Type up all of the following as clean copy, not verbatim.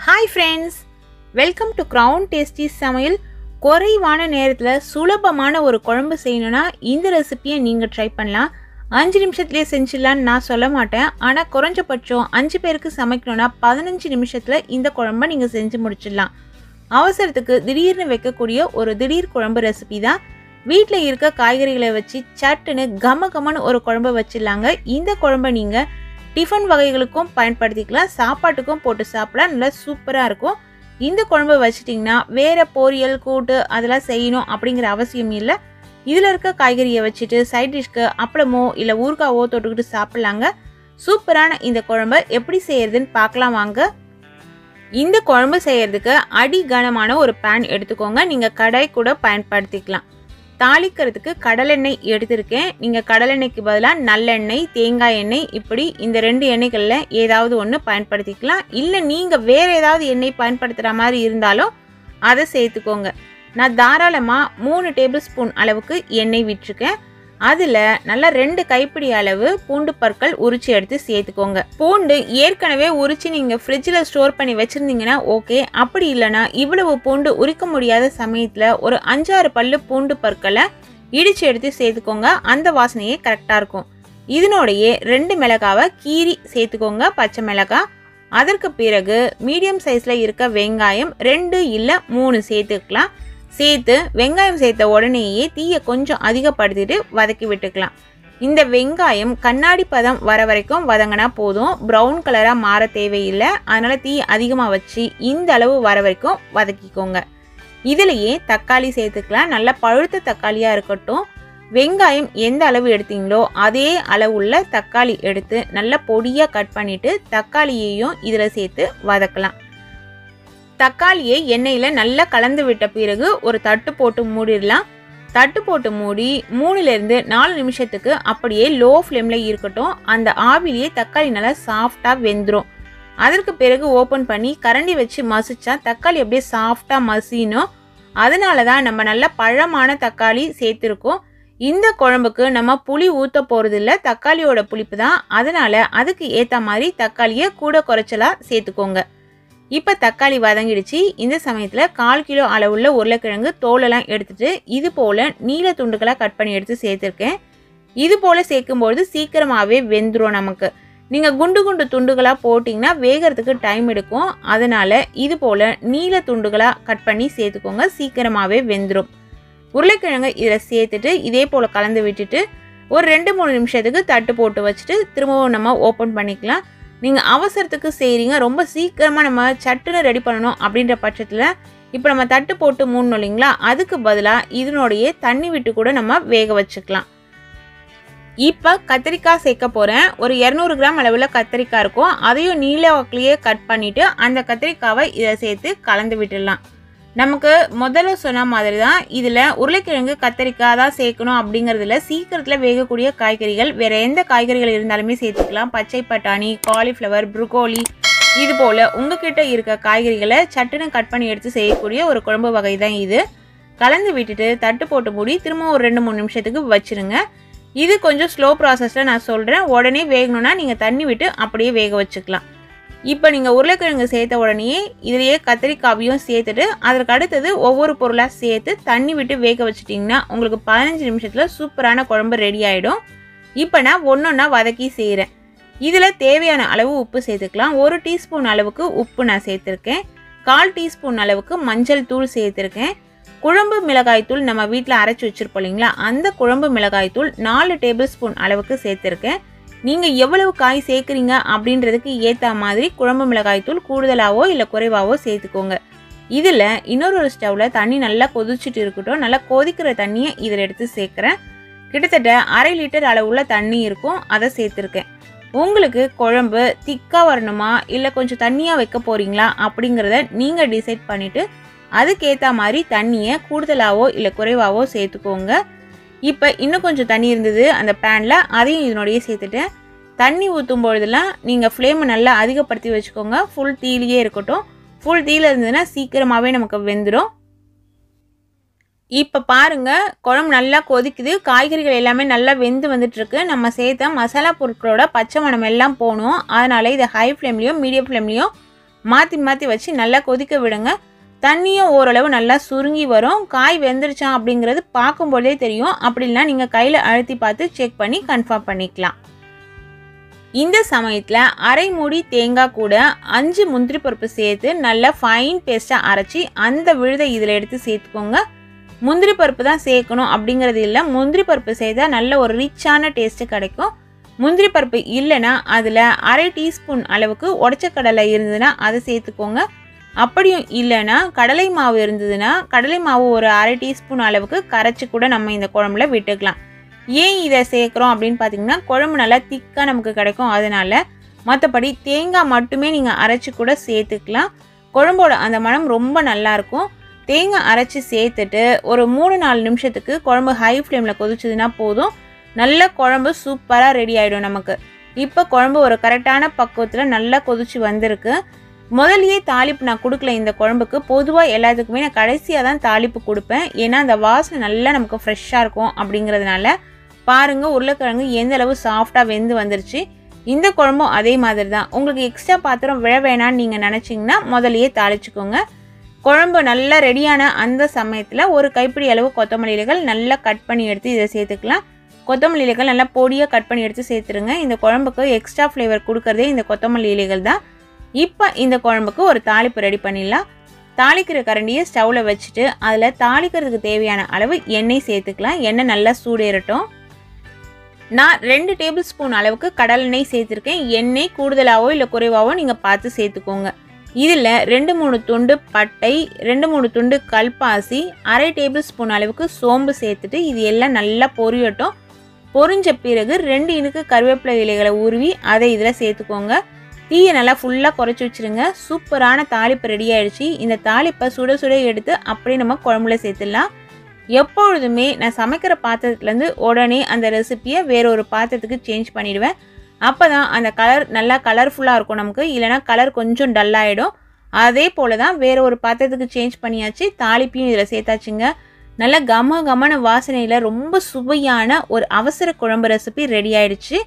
Hi friends, welcome to Crown Tasty Samayal. குறைவான நேரத்துல சுலபமான ஒரு குழம்பு செய்யணும்னா இந்த ரெசிபியை நீங்க ட்ரை பண்ணலாம். 5 நிமிஷத்திலே செஞ்சிடலாம்னு நான் சொல்ல மாட்டேன். ஆனா குறைஞ்சபட்சம் 5 பேருக்கு சமைக்கணும்னா 15 நிமிஷத்துல இந்த குழம்பை நீங்க செஞ்சு முடிச்சிடலாம். அவசரத்துக்கு திடீர்னு வைக்கக்கூடிய ஒரு திடீர் குழம்பு ரெசிபி தான். வீட்ல இருக்க காய்கறிகளை வச்சு சட்டுன்னு கமகமன்னு ஒரு குழம்பு வச்சிடலாங்க. இந்த குழம்பை நீங்க டிஃபன் வகைகளுக்கும் பயன்படுத்திக்கலாம், சாப்பாட்டுக்கும் போட்டு சாப்பிடலாம், நல்லா சூப்பராக இருக்கும். இந்த குழம்பு வச்சிட்டிங்கன்னா வேறு பொரியல் கூட்டு அதெல்லாம் செய்யணும் அப்படிங்கிற அவசியம் இல்லை. இதில் இருக்க காய்கறியை வச்சுட்டு சைட் டிஷ்க்கு அப்பளமோ இல்லை ஊறுகாவோ தொட்டுக்கிட்டு சாப்பிட்லாங்க. சூப்பரான இந்த குழம்பை எப்படி செய்யறதுன்னு பார்க்கலாம் வாங்க. இந்த குழம்பு செய்யறதுக்கு அடி கனமான ஒரு பேன் எடுத்துக்கோங்க. நீங்கள் கடாய் கூட பயன்படுத்திக்கலாம். தாளிக்கிறதுக்கு கடலெண்ணெய் எடுத்திருக்கேன். நீங்கள் கடலெண்ணெய்க்கு பதிலாக நல்லெண்ணெய், தேங்காய் எண்ணெய், இப்படி இந்த 2 எண்ணெய்களில் ஏதாவது ஒன்று பயன்படுத்திக்கலாம். இல்லை நீங்கள் வேறு ஏதாவது எண்ணெய் பயன்படுத்துகிற மாதிரி இருந்தாலும் அதை சேர்த்துக்கோங்க. நான் தாராளமாக 3 டேபிள் ஸ்பூன் அளவுக்கு எண்ணெய் விட்டுருக்கேன். அதில் நல்லா 2 கைப்பிடி அளவு பூண்டு பற்கள் உரிச்சு எடுத்து சேர்த்துக்கோங்க. பூண்டு ஏற்கனவே உரிச்சு நீங்கள் ஃப்ரிட்ஜில் ஸ்டோர் பண்ணி வச்சுருந்தீங்கன்னா ஓகே. அப்படி இல்லைனா இவ்வளவு பூண்டு உரிக்க முடியாத சமயத்தில் ஒரு 5-6 பல்லு பூண்டு பற்களை இடித்து எடுத்து சேர்த்துக்கோங்க. அந்த வாசனையே கரெக்டாக இருக்கும். இதனோடையே 2 மிளகாவை கீரி சேர்த்துக்கோங்க, பச்சை மிளகாய். அதற்கு பிறகு மீடியம் சைஸில் இருக்க வெங்காயம் 2 இல்லை 3 சேர்த்துக்கலாம். சேர்த்து வெங்காயம் சேர்த்த உடனேயே தீயை கொஞ்சம் அதிகப்படுத்திட்டு வதக்கி விட்டுக்கலாம். இந்த வெங்காயம் கண்ணாடி பதம் வர வரைக்கும் வதங்கினா போதும், ப்ரௌன் கலராக மாற தேவையில்லை. அதனால் தீ அதிகமாக வச்சு இந்த அளவு வர வரைக்கும் வதக்கிக்கோங்க. இதிலேயே தக்காளி சேர்த்துக்கலாம். நல்லா பழுத்த தக்காளியாக இருக்கட்டும். வெங்காயம் எந்த அளவு எடுத்தீங்களோ அதே அளவுள்ள தக்காளி எடுத்து நல்லா பொடியாக கட் பண்ணிவிட்டு தக்காளியையும் இதில் சேர்த்து வதக்கலாம். தக்காளியை எண்ணெயில் நல்லா கலந்து விட்ட பிறகு ஒரு தட்டு போட்டு மூடிடலாம். தட்டு போட்டு மூடி 3லேருந்து 4 நிமிஷத்துக்கு அப்படியே லோ ஃப்ளேமில் இருக்கட்டும். அந்த ஆவிலேயே தக்காளி நல்லா சாஃப்டாக வெந்துடும். அதற்கு பிறகு ஓப்பன் பண்ணி கரண்டி வச்சு மசிச்சா தக்காளி அப்படியே சாஃப்டாக மசியணும். அதனால தான் நம்ம நல்ல பழமான தக்காளி சேர்த்துருக்கோம். இந்த குழம்புக்கு நம்ம புளி ஊற்ற போகிறதில்ல, தக்காளியோட புளிப்பு தான். அதனால் அதுக்கு ஏற்ற மாதிரி தக்காளியை கூட குறைச்சலாக சேர்த்துக்கோங்க. இப்போ தக்காளி வதங்கிடுச்சு. இந்த சமயத்தில் 1/4 கிலோ அளவுள்ள உருளைக்கிழங்கு தோலெல்லாம் எடுத்துட்டு இது போல் நீல துண்டுகளாக கட் பண்ணி எடுத்து சேர்த்துருக்கேன். இது போல் சேர்க்கும்பொழுது சீக்கிரமாகவே வெந்துடும் நமக்கு. நீங்கள் குண்டு குண்டு துண்டுகளாக போட்டிங்கன்னா வேகிறதுக்கு டைம் எடுக்கும். அதனால் இது போல் நீல துண்டுகளாக கட் பண்ணி சேர்த்துக்கோங்க, சீக்கிரமாகவே வெந்துடும். உருளைக்கிழங்கு இதில் சேர்த்துட்டு இதே போல் கலந்து விட்டுட்டு ஒரு 2-3 நிமிஷத்துக்கு தட்டு போட்டு வச்சுட்டு திரும்பவும் நம்ம ஓப்பன் பண்ணிக்கலாம். நீங்கள் அவசரத்துக்கு செய்கிறீங்க, ரொம்ப சீக்கிரமாக நம்ம சட்டுன்னு ரெடி பண்ணணும் அப்படின்ற பட்சத்தில் இப்போ நம்ம தட்டு போட்டு மூடணும் இல்லைங்களா, அதுக்கு பதிலாக இதனுடைய தண்ணி விட்டு கூட நம்ம வேக வச்சுக்கலாம். இப்போ கத்திரிக்காய் சேர்க்க போகிறேன். ஒரு 200 கிராம் அளவில் கத்திரிக்காய் இருக்கும். அதையும் நீல வாக்கிலேயே கட் பண்ணிவிட்டு அந்த கத்திரிக்காவை இதை சேர்த்து கலந்து விட்டுடலாம். நமக்கு முதல்ல சொன்ன மாதிரி தான் இதில் உருளைக்கிழங்கு கத்திரிக்காய் தான் சேர்க்கணும் அப்படிங்கிறதுல சீக்கிரத்தில் வேகக்கூடிய காய்கறிகள் வேறு எந்த காய்கறிகள் இருந்தாலுமே சேர்த்துக்கலாம். பச்சை பட்டாணி, காலிஃப்ளவர், ப்ரொக்கோலி, இது போல் உங்ககிட்ட இருக்க காய்கறிகளை சட்டுன்னு கட் பண்ணி எடுத்து செய்யக்கூடிய ஒரு குழம்பு வகை தான் இது. கலந்து விட்டுட்டு தட்டு போட்டு மூடி திரும்ப ஒரு 2-3 நிமிஷத்துக்கு வச்சுருங்க. இது கொஞ்சம் ஸ்லோ ப்ராசஸில் நான் சொல்கிறேன். உடனே வேகணும்னா நீங்கள் தண்ணி விட்டு அப்படியே வேக வச்சுக்கலாம். இப்போ நீங்கள் உருளைக்கிழங்கு சேர்த்த உடனே இதிலேயே கத்திரிக்காவையும் சேர்த்துட்டு அதற்கு அடுத்தது ஒவ்வொரு பொருளாக சேர்த்து தண்ணி விட்டு வேக வச்சுட்டிங்கன்னா உங்களுக்கு 15 நிமிஷத்தில் சூப்பரான குழம்பு ரெடி ஆகிடும். இப்போ நான் ஒன்றொன்னா வதக்கி செய்கிறேன். இதில் தேவையான அளவு உப்பு சேர்த்துக்கலாம். 1 டீஸ்பூன் அளவுக்கு உப்பு நான் சேர்த்துருக்கேன். 1/4 டீஸ்பூன் அளவுக்கு மஞ்சள் தூள் சேர்த்துருக்கேன். குழம்பு மிளகாய் தூள் நம்ம வீட்டில் அரைச்சி வச்சுருப்போம் இல்லைங்களா, அந்த குழம்பு மிளகாய் தூள் 4 டேபிள் ஸ்பூன் அளவுக்கு சேர்த்துருக்கேன். நீங்கள் எவ்வளவு காய் சேர்க்குறீங்க அப்படின்றதுக்கு ஏற்ற மாதிரி குழம்பு மிளகாய் தூள் கூடுதலாகவோ இல்லை குறைவாகவோ சேர்த்துக்கோங்க. இதில் இன்னொரு ஸ்டவ்வில் தண்ணி நல்லா கொதிச்சுட்டு இருக்கட்டும். நல்லா கொதிக்கிற தண்ணியை இதில் எடுத்து சேர்க்குறேன். கிட்டத்தட்ட 1/2 லிட்டர் அளவுள்ள தண்ணி இருக்கும், அதை சேர்த்துருக்கேன். உங்களுக்கு குழம்பு திக்காக வரணுமா இல்லை கொஞ்சம் தண்ணியாக வைக்க போகிறீங்களா அப்படிங்கிறத நீங்கள் டிசைட் பண்ணிவிட்டு அதுக்கேற்ற மாதிரி தண்ணியை கூடுதலாகவோ இல்லை குறைவாகவோ சேர்த்துக்கோங்க. இப்போ இன்னும் கொஞ்சம் தண்ணி இருந்தது அந்த பேனில், அதையும் இதனோடையே சேர்த்துட்டேன். தண்ணி ஊற்றும் பொழுதெல்லாம் நீங்கள் ஃப்ளேமை நல்லா அதிகப்படுத்தி வச்சுக்கோங்க. ஃபுல் தீயிலேயே இருக்கட்டும். ஃபுல் தீயில் இருந்ததுன்னா சீக்கிரமாகவே நமக்கு வெந்துடும். இப்போ பாருங்கள், குழம்பு நல்லா கொதிக்குது. காய்கறிகள் எல்லாமே நல்லா வெந்து வந்துட்டுருக்கு. நம்ம சேர்த்த மசாலா பொருட்களோட பச்சை மணம் எல்லாம் போகணும். அதனால் இதை ஹை ஃப்ளேம்லேயும் மீடியம் ஃப்ளேம்லேயும் மாற்றி மாற்றி வச்சு நல்லா கொதிக்க விடுங்க. தண்ணியும் ஓரளவு நல்லா சுருங்கி வரும். காய் வெந்துருச்சா அப்படிங்கிறது பார்க்கும்போதே தெரியும். அப்படின்னா நீங்கள் கையில் அழுத்தி பார்த்து செக் பண்ணி கன்ஃபார்ம் பண்ணிக்கலாம். இந்த சமயத்தில் அரை மூடி தேங்காய் கூட 5 முந்திரி பருப்பு சேர்த்து நல்லா ஃபைன் பேஸ்ட்டாக அரைச்சி அந்த விழுதை இதில் எடுத்து சேர்த்துக்கோங்க. முந்திரி பருப்பு தான் சேர்க்கணும் அப்படிங்கிறது இல்லை. முந்திரி பருப்பு சேர்த்தா நல்ல ஒரு ரிச்சான டேஸ்ட்டு கிடைக்கும். முந்திரி பருப்பு இல்லைன்னா அதில் அரை டீஸ்பூன் அளவுக்கு உடச்ச கடலை இருந்ததுன்னா அதை சேர்த்துக்கோங்க. அப்படியும் இல்லைன்னா கடலை மாவு இருந்ததுன்னா கடலை மாவு ஒரு அரை டீஸ்பூன் அளவுக்கு கரைச்சி கூட நம்ம இந்த குழம்புல விட்டுக்கலாம். ஏன் இதை சேர்க்குறோம் அப்படின்னு பார்த்தீங்கன்னா குழம்பு நல்லா திக்காக நமக்கு கிடைக்கும். அதனால மற்றபடி தேங்காய் மட்டுமே நீங்கள் அரைச்சி கூட சேர்த்துக்கலாம். குழம்போட அந்த மனம் ரொம்ப நல்லாயிருக்கும். தேங்காய் அரைச்சி சேர்த்துட்டு ஒரு 3-4 நிமிஷத்துக்கு குழம்பு ஹை ஃப்ளேமில் கொதிச்சதுன்னா போதும். நல்ல குழம்பு சூப்பராக ரெடி ஆகிடும் நமக்கு. இப்போ குழம்பு ஒரு கரெக்டான பக்குவத்தில் நல்லா கொதிச்சு வந்திருக்கு. முதலியே தாளிப்பு நான் கொடுக்கல இந்த குழம்புக்கு. பொதுவாக எல்லாத்துக்குமே நான் கடைசியாக தான் தாளிப்பு கொடுப்பேன். ஏன்னா அந்த வாசனை நல்லா நமக்கு ஃப்ரெஷ்ஷாக இருக்கும் அப்படிங்கிறதுனால. பாருங்கள் உருளைக்கிழங்கு எந்த அளவு சாஃப்டாக வெந்து வந்துருச்சு. இந்த குழம்பும் அதே மாதிரி தான். உங்களுக்கு எக்ஸ்ட்ரா பாத்திரம் விழ வேணான்னு நீங்கள் நினச்சிங்கன்னா முதலியே தாளிச்சுக்கோங்க. குழம்பு நல்லா ரெடியான அந்த சமயத்தில் ஒரு கைப்பிடி அளவு கொத்தமல்லி இலைகள் நல்லா கட் பண்ணி எடுத்து இதை சேர்த்துக்கலாம். கொத்தமல்லி இலைகள் நல்லா பொடியாக கட் பண்ணி எடுத்து சேர்த்துருங்க. இந்த குழம்புக்கு எக்ஸ்ட்ரா ஃப்ளேவர் கொடுக்கறதே இந்த கொத்தமல்லி இலைகள் தான். இப்போ இந்த குழம்புக்கு ஒரு தாளிப்பு ரெடி பண்ணிடலாம். தாளிக்கிற கரண்டியை ஸ்டவ்வில் வச்சுட்டு அதில் தாளிக்கிறதுக்கு தேவையான அளவு எண்ணெய் சேர்த்துக்கலாம். எண்ணெய் நல்லா சூடேறட்டும். நான் 2 டேபிள் ஸ்பூன் அளவுக்கு கடலெண்ணெய் சேர்த்துருக்கேன். எண்ணெய் கூடுதலாகவோ இல்லை குறைவாகவோ நீங்கள் பார்த்து சேர்த்துக்கோங்க. இதில் 2-3 துண்டு பட்டை, 2-3 துண்டு கல்பாசி, அரை டேபிள் ஸ்பூன் அளவுக்கு சோம்பு சேர்த்துட்டு இது எல்லாம் நல்லா பொரியட்டும். பொரிஞ்ச பிறகு 2 இனுக்கு கருவேப்பிலை இலைகளை உருவி அதை இதில் சேர்த்துக்கோங்க. தீயை நல்லா ஃபுல்லாக குறைச்சி வச்சுருங்க. சூப்பரான தாளிப்பு ரெடி ஆகிடுச்சு. இந்த தாளிப்பை சுட சுட எடுத்து அப்படியே நம்ம குழம்புல சேர்த்துடலாம். எப்பொழுதுமே நான் சமைக்கிற பாத்திரத்துலேருந்து உடனே அந்த ரெசிப்பியை வேறொரு பாத்திரத்துக்கு சேஞ்ச் பண்ணிவிடுவேன். அப்போ தான் அந்த கலர் நல்லா கலர்ஃபுல்லாக இருக்கும் நமக்கு. இல்லைனா கலர் கொஞ்சம் டல்லாகிடும். அதே போல் தான் வேறு ஒரு பாத்திரத்துக்கு சேஞ்ச் பண்ணியாச்சு. தாளிப்பையும் இதில் சேர்த்தாச்சுங்க. நல்லா கம வாசனையில் ரொம்ப சுவையான ஒரு அவசர குழம்பு ரெசிபி ரெடி ஆகிடுச்சு.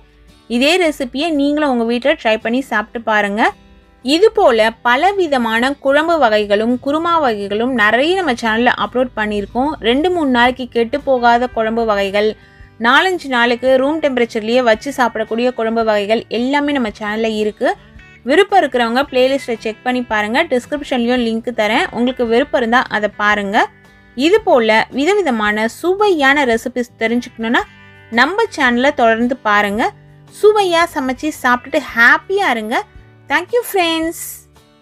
இதே ரெசிப்பியை நீங்களும் உங்கள் வீட்டில் ட்ரை பண்ணி சாப்பிட்டு பாருங்கள். இது போல் பலவிதமான குழம்பு வகைகளும் குருமா வகைகளும் நிறைய நம்ம சேனலில் அப்லோட் பண்ணியிருக்கோம். 2-3 நாளைக்கு கெட்டு போகாத குழம்பு வகைகள், 4-5 நாளுக்கு ரூம் டெம்பரேச்சர்லேயே வச்சு சாப்பிடக்கூடிய குழம்பு வகைகள் எல்லாமே நம்ம சேனலில் இருக்குது. விருப்பம் இருக்கிறவங்க பிளேலிஸ்ட்டை செக் பண்ணி பாருங்கள். டிஸ்கிரிப்ஷன்லேயும் லிங்க் தரேன். உங்களுக்கு விருப்பம் இருந்தால் அதை பாருங்கள். இது போல் விதவிதமான சுவையான ரெசிபிஸ் தெரிஞ்சுக்கணுன்னா நம்ம சேனலை தொடர்ந்து பாருங்கள். சுவையாக சமைச்சு சாப்பிட்டுட்டு ஹாப்பியாக இருங்க. Thank you friends.